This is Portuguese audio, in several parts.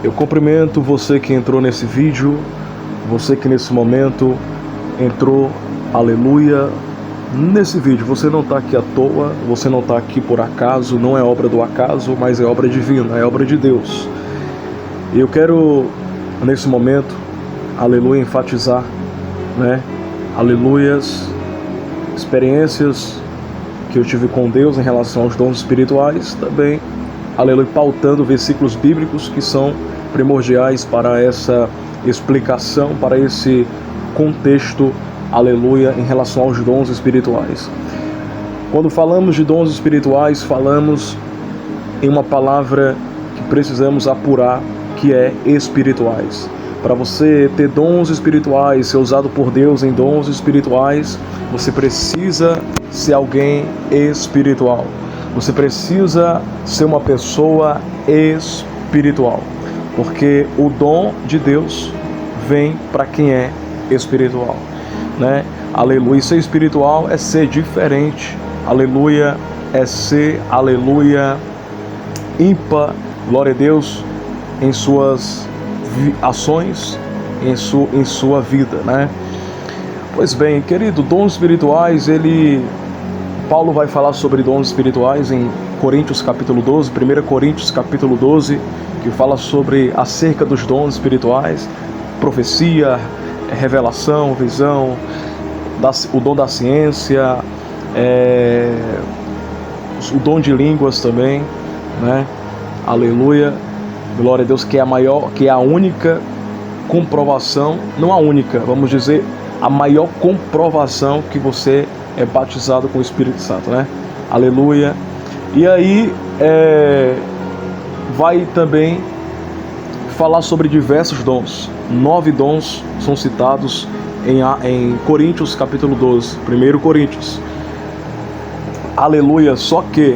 Eu cumprimento você que entrou nesse vídeo, você que nesse momento entrou, aleluia, nesse vídeo. Você não está aqui à toa, você não está aqui por acaso, não é obra do acaso, mas é obra divina, é obra de Deus. E eu quero, nesse momento, aleluia, enfatizar, aleluias, experiências que eu tive com Deus em relação aos dons espirituais, também, aleluia, pautando versículos bíblicos que são primordiais para essa explicação, para esse contexto, aleluia, em relação aos dons espirituais. Quando falamos de dons espirituais, falamos em uma palavra que precisamos apurar, que é espirituais. Para você ter dons espirituais, ser usado por Deus em dons espirituais, você precisa ser alguém espiritual. Você precisa ser uma pessoa espiritual. Porque o dom de Deus vem para quem é espiritual, Aleluia. Ser espiritual é ser diferente. Aleluia. É ser, aleluia, ímpar, glória a Deus, em suas ações, em sua vida, Pois bem, querido, dons espirituais, Paulo vai falar sobre dons espirituais em Coríntios capítulo 12, 1 Coríntios capítulo 12, que fala acerca dos dons espirituais, profecia, revelação, visão, o dom da ciência, o dom de línguas também, Aleluia, glória a Deus, que é a única comprovação, não a única, vamos dizer, a maior comprovação que você é batizado com o Espírito Santo, Aleluia. E aí, vai também falar sobre diversos dons. 9 dons são citados em Coríntios capítulo 12, 1 Coríntios. Aleluia. Só que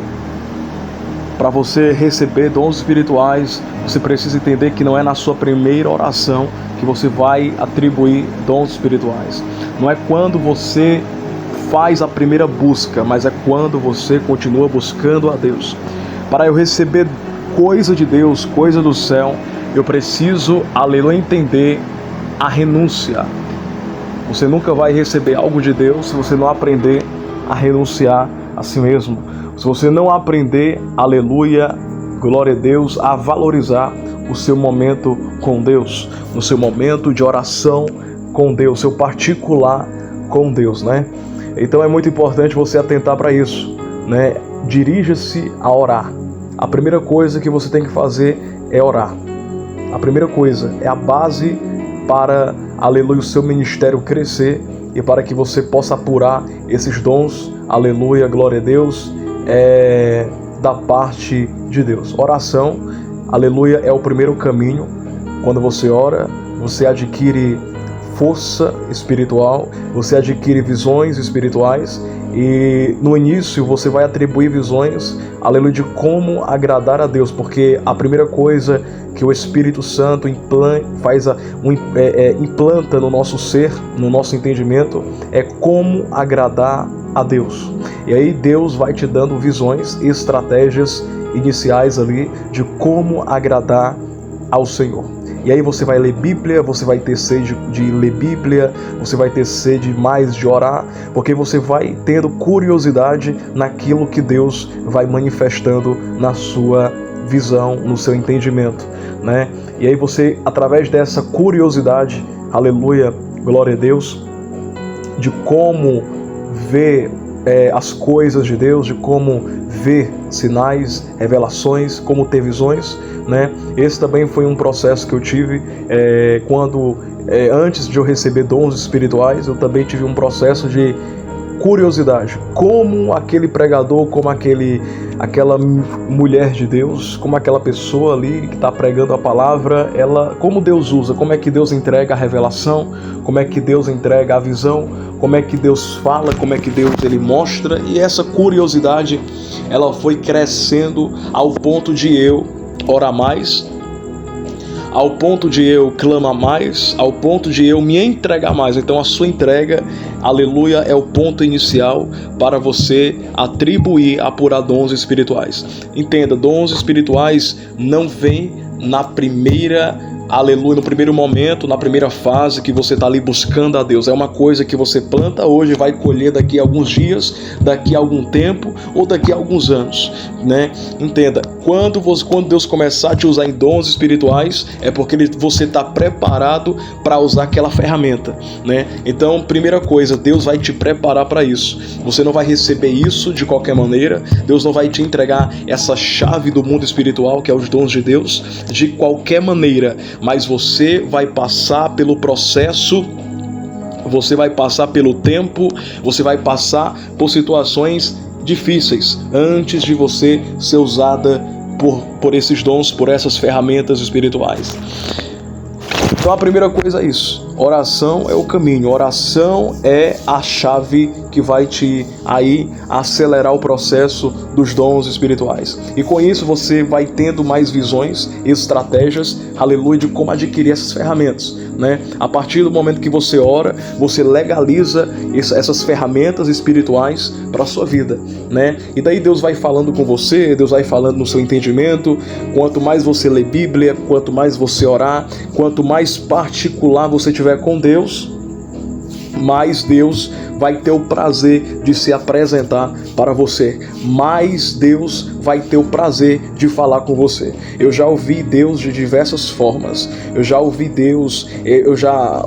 para você receber dons espirituais, você precisa entender que não é na sua primeira oração que você vai atribuir dons espirituais. Não é quando você faz a primeira busca, mas é quando você continua buscando a Deus. Para eu receber coisa de Deus, coisa do céu, eu preciso, aleluia, entender a renúncia. Você nunca vai receber algo de Deus se você não aprender a renunciar a si mesmo. Se você não aprender, aleluia, glória a Deus, a valorizar o seu momento com Deus, o seu momento de oração com Deus, seu particular com Deus, Então é muito importante você atentar para isso, Dirija-se a orar. A primeira coisa que você tem que fazer é orar. A primeira coisa é a base para, aleluia, o seu ministério crescer e para que você possa apurar esses dons, aleluia, glória a Deus, da parte de Deus. Oração, aleluia, é o primeiro caminho. Quando você ora, você adquire força espiritual, você adquire visões espirituais e no início você vai atribuir visões, aleluia, de como agradar a Deus, porque a primeira coisa que o Espírito Santo implanta no nosso ser, no nosso entendimento, é como agradar a Deus. E aí Deus vai te dando visões, estratégias iniciais ali de como agradar ao Senhor. E aí você vai ler Bíblia, você vai ter sede de ler Bíblia, você vai ter sede mais de orar, porque você vai tendo curiosidade naquilo que Deus vai manifestando na sua visão, no seu entendimento, E aí você, através dessa curiosidade, aleluia, glória a Deus, de como ver as coisas de Deus, de como ver sinais, revelações, como ter visões, Esse também foi um processo que eu tive antes de eu receber dons espirituais. Eu também tive um processo de curiosidade, como aquele pregador, como aquela mulher de Deus, como aquela pessoa ali que está pregando a palavra, como Deus usa, como é que Deus entrega a revelação, como é que Deus entrega a visão, como é que Deus fala, como é que Deus ele mostra. E essa curiosidade, ela foi crescendo ao ponto de eu orar mais, ao ponto de eu clamar mais, ao ponto de eu me entregar mais. Então a sua entrega, aleluia, é o ponto inicial para você atribuir, apurar dons espirituais. Entenda, dons espirituais não vêm na primeira, aleluia, no primeiro momento, na primeira fase que você está ali buscando a Deus. É uma coisa que você planta hoje e vai colher daqui a alguns dias, daqui a algum tempo ou daqui a alguns anos, né? Entenda, quando Deus começar a te usar em dons espirituais, é porque você está preparado para usar aquela ferramenta, né? Então, primeira coisa, Deus vai te preparar para isso. Você não vai receber isso de qualquer maneira. Deus não vai te entregar essa chave do mundo espiritual, que é os dons de Deus, de qualquer maneira. Mas você vai passar pelo processo, você vai passar pelo tempo, você vai passar por situações difíceis antes de você ser usada por esses dons, por essas ferramentas espirituais. Então a primeira coisa é isso: oração é o caminho, oração é a chave que vai te aí acelerar o processo dos dons espirituais. E com isso você vai tendo mais visões, estratégias, aleluia, de como adquirir essas ferramentas, né? A partir do momento que você ora, você legaliza essas ferramentas espirituais para a sua vida, né? E daí Deus vai falando com você, Deus vai falando no seu entendimento. Quanto mais você lê Bíblia, quanto mais você orar, quanto mais particular você tiver com Deus, mais Deus vai ter o prazer de se apresentar para você, mais Deus vai ter o prazer de falar com você. Eu já ouvi Deus de diversas formas, eu já ouvi Deus, eu já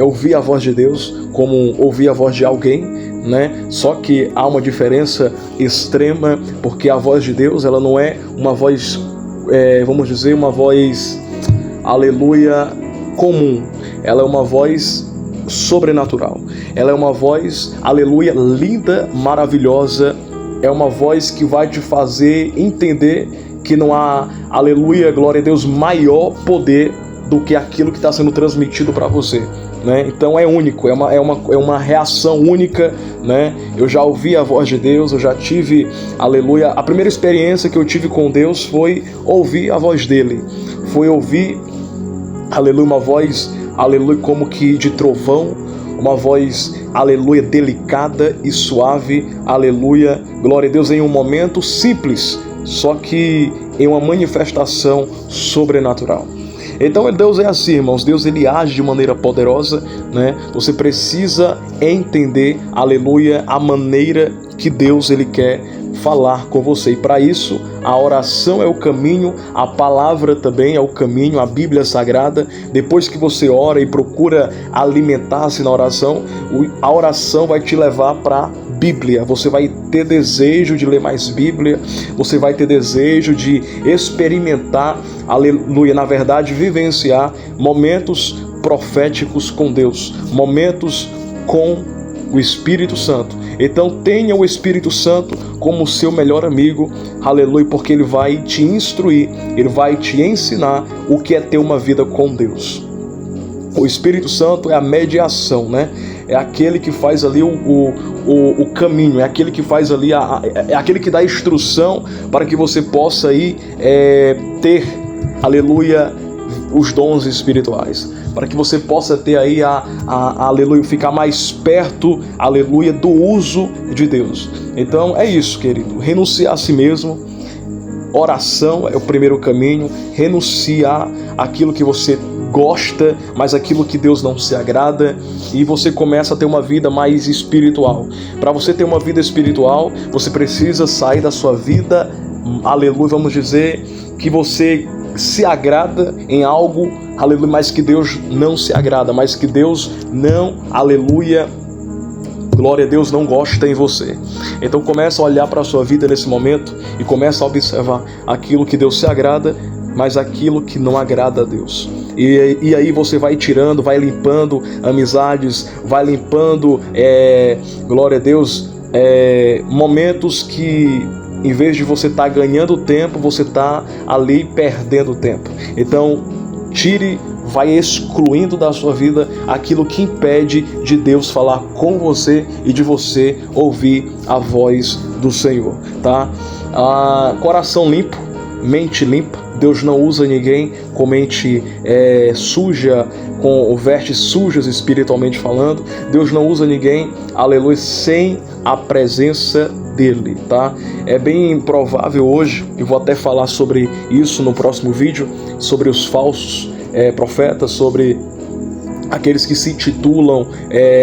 ouvi a voz de Deus como ouvi a voz de alguém, né? Só que há uma diferença extrema, porque a voz de Deus, ela não é uma voz, vamos dizer, uma voz, aleluia, comum. Ela é uma voz sobrenatural. Ela é uma voz, aleluia, linda, maravilhosa. É uma voz que vai te fazer entender que não há, aleluia, glória a Deus, maior poder do que aquilo que está sendo transmitido para você, né? Então é único, é uma reação única, né? Eu já ouvi a voz de Deus, eu já tive, aleluia, a primeira experiência que eu tive com Deus foi ouvir a voz dele, foi ouvir, aleluia, uma voz, aleluia, como que de trovão, uma voz, aleluia, delicada e suave, aleluia, glória a Deus, em um momento simples, só que em uma manifestação sobrenatural. Então Deus é assim, irmãos, Deus ele age de maneira poderosa, né? Você precisa entender, aleluia, a maneira que Deus ele quer falar com você. E para isso, a oração é o caminho, a palavra também é o caminho, a Bíblia Sagrada. Depois que você ora e procura alimentar-se na oração, a oração vai te levar para Bíblia. Você vai ter desejo de ler mais Bíblia, você vai ter desejo de experimentar, aleluia, na verdade, vivenciar momentos proféticos com Deus, momentos com o Espírito Santo. Então tenha o Espírito Santo como seu melhor amigo, aleluia, porque ele vai te instruir, ele vai te ensinar o que é ter uma vida com Deus. O Espírito Santo é a mediação, né? É aquele que faz ali o caminho, é aquele que faz ali, é aquele que dá instrução para que você possa aí ter, aleluia, os dons espirituais, para que você possa ter aí aleluia, ficar mais perto, aleluia, do uso de Deus. Então é isso, querido, renunciar a si mesmo. Oração é o primeiro caminho, renunciar aquilo que você gosta, mas aquilo que Deus não se agrada, e você começa a ter uma vida mais espiritual. Para você ter uma vida espiritual, você precisa sair da sua vida, aleluia, vamos dizer, que você se agrada em algo, aleluia, mas que Deus não se agrada, mas que Deus não, aleluia, glória a Deus, não gosta em você. Então começa a olhar para a sua vida nesse momento e começa a observar aquilo que Deus se agrada, mas aquilo que não agrada a Deus. E aí você vai tirando, vai limpando amizades, vai limpando, glória a Deus, momentos que, em vez de você estar ganhando tempo, você está ali perdendo tempo. Então tire, vai excluindo da sua vida aquilo que impede de Deus falar com você e de você ouvir a voz do Senhor, tá? Coração limpo, mente limpa. Deus não usa ninguém com mente suja, com vestes sujas espiritualmente falando. Deus não usa ninguém, aleluia, sem a presença dele, tá? É bem provável hoje, eu vou até falar sobre isso no próximo vídeo, sobre os falsos profetas, sobre aqueles que se titulam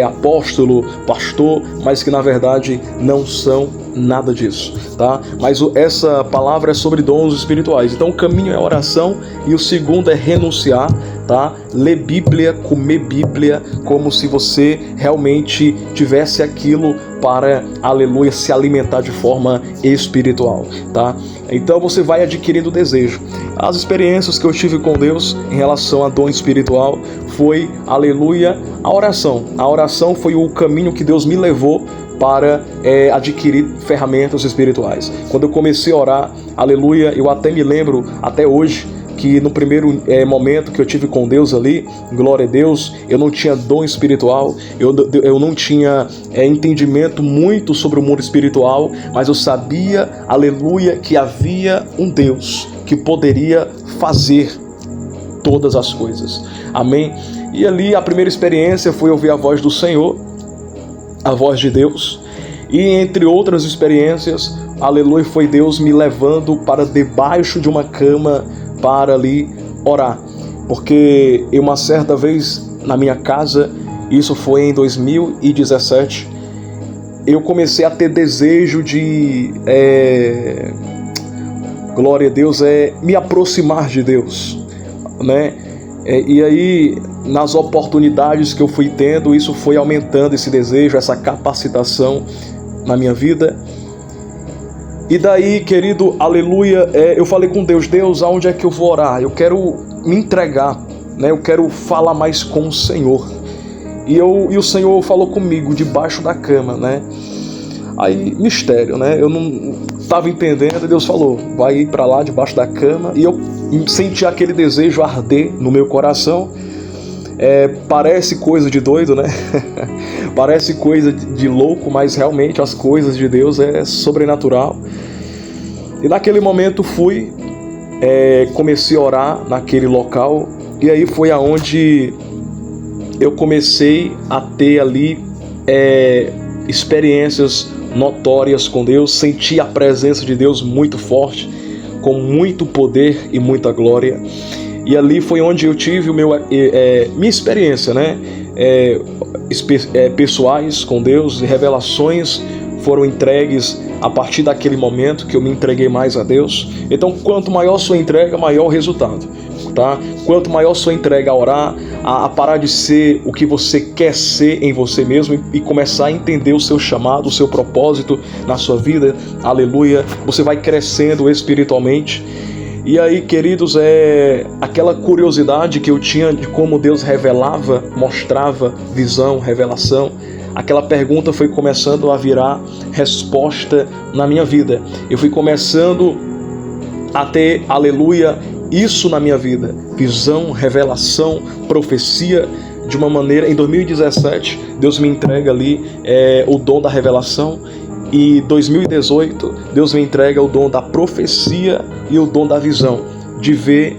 apóstolo, pastor, mas que na verdade não são nada disso, tá? Mas essa palavra é sobre dons espirituais. Então o caminho é oração e o segundo é renunciar, tá? Ler Bíblia, comer Bíblia, como se você realmente tivesse aquilo para, aleluia, se alimentar de forma espiritual, tá? Então você vai adquirindo desejo. As experiências que eu tive com Deus em relação a dom espiritual foi, aleluia, a oração. A oração foi o caminho que Deus me levou para adquirir ferramentas espirituais. Quando eu comecei a orar, aleluia, eu até me lembro, até hoje, que no primeiro momento que eu tive com Deus ali, glória a Deus, eu não tinha dom espiritual, eu não tinha entendimento muito sobre o mundo espiritual, mas eu sabia, aleluia, que havia um Deus que poderia fazer todas as coisas. Amém? E ali a primeira experiência foi ouvir a voz do Senhor, a voz de Deus, e entre outras experiências, aleluia, foi Deus me levando para debaixo de uma cama para ali orar, porque uma certa vez na minha casa, isso foi em 2017, eu comecei a ter desejo de, glória a Deus, me aproximar de Deus, né? E aí, nas oportunidades que eu fui tendo, isso foi aumentando esse desejo, essa capacitação na minha vida. E daí, querido, aleluia, eu falei com Deus, Deus, aonde é que eu vou orar? Eu quero me entregar, né? Eu quero falar mais com o Senhor. E o Senhor falou comigo debaixo da cama, né? Aí, mistério, né? Eu não estava entendendo, e Deus falou, vai ir para lá debaixo da cama. E eu senti aquele desejo arder no meu coração. Parece coisa de doido, né? Parece coisa de louco, mas realmente as coisas de Deus é sobrenatural. E naquele momento comecei a orar naquele local, e aí foi aonde eu comecei a ter ali experiências notórias com Deus, senti a presença de Deus muito forte, com muito poder e muita glória. E ali foi onde eu tive minha experiência, né? Pessoais com Deus, revelações foram entregues a partir daquele momento que eu me entreguei mais a Deus. Então, quanto maior sua entrega, maior o resultado, tá? Quanto maior sua entrega a orar, a parar de ser o que você quer ser em você mesmo e começar a entender o seu chamado, o seu propósito na sua vida, aleluia, você vai crescendo espiritualmente. E aí, queridos, aquela curiosidade que eu tinha de como Deus revelava, mostrava visão, revelação, aquela pergunta foi começando a virar resposta na minha vida. Eu fui começando a ter, aleluia, isso na minha vida, visão, revelação, profecia, de uma maneira. Em 2017, Deus me entrega ali o dom da revelação. E 2018, Deus me entrega o dom da profecia e o dom da visão, de ver,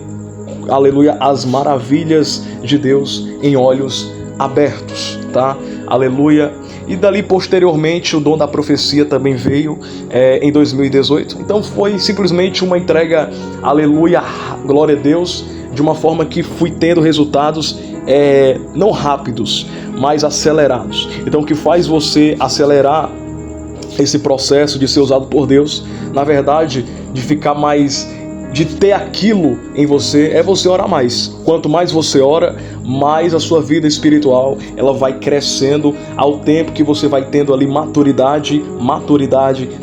aleluia, as maravilhas de Deus em olhos abertos, tá? Aleluia. E dali posteriormente o dom da profecia também veio em 2018. Então foi simplesmente uma entrega, aleluia, glória a Deus, de uma forma que fui tendo resultados não rápidos, mas acelerados. Então o que faz você acelerar esse processo de ser usado por Deus, na verdade, de ficar mais, de ter aquilo em você, é você orar mais. Quanto mais você ora, mais a sua vida espiritual, ela vai crescendo ao tempo que você vai tendo ali maturidade,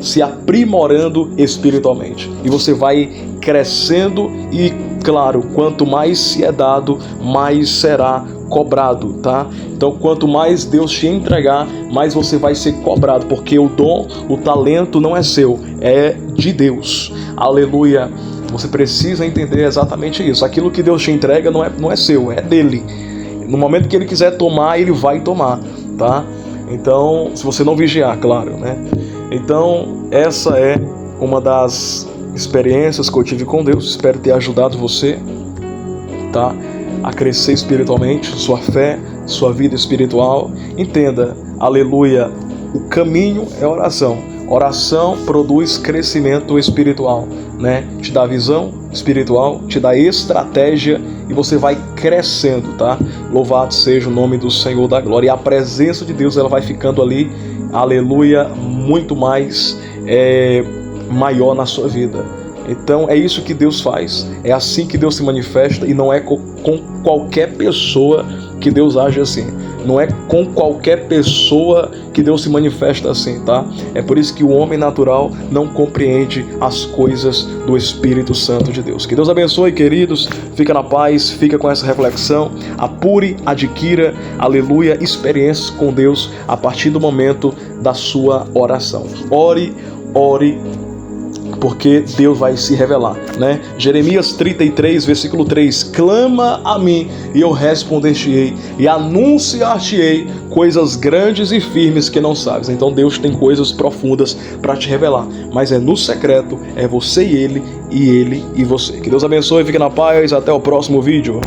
se aprimorando espiritualmente. E você vai crescendo e, claro, quanto mais se é dado, mais será cobrado, tá? Então, quanto mais Deus te entregar, mais você vai ser cobrado, porque o dom, o talento não é seu, é de Deus. Aleluia. Você precisa entender exatamente isso. Aquilo que Deus te entrega não é seu, é dele. No momento que ele quiser tomar, ele vai tomar, tá? Então, se você não vigiar, claro, né? Então, essa é uma das experiências que eu tive com Deus. Espero ter ajudado você, tá? A crescer espiritualmente, sua fé, sua vida espiritual. Entenda, aleluia, o caminho é oração. Oração produz crescimento espiritual, né? Te dá visão espiritual, te dá estratégia e você vai crescendo, tá? Louvado seja o nome do Senhor da glória. E a presença de Deus, ela vai ficando ali, aleluia, muito mais maior na sua vida. Então é isso que Deus faz, é assim que Deus se manifesta, e não é com qualquer pessoa que Deus age assim. Não é com qualquer pessoa que Deus se manifesta assim, tá? É por isso que o homem natural não compreende as coisas do Espírito Santo de Deus. Que Deus abençoe, queridos. Fica na paz, fica com essa reflexão. Apure, adquira, aleluia, experiências com Deus a partir do momento da sua oração. Ore, porque Deus vai se revelar, né? Jeremias 33, versículo 3: clama a mim e eu responder-te-ei e anunciar-te-ei coisas grandes e firmes que não sabes. Então Deus tem coisas profundas para te revelar, mas é no secreto, é você e ele e você. Que Deus abençoe, fique na paz, até o próximo vídeo.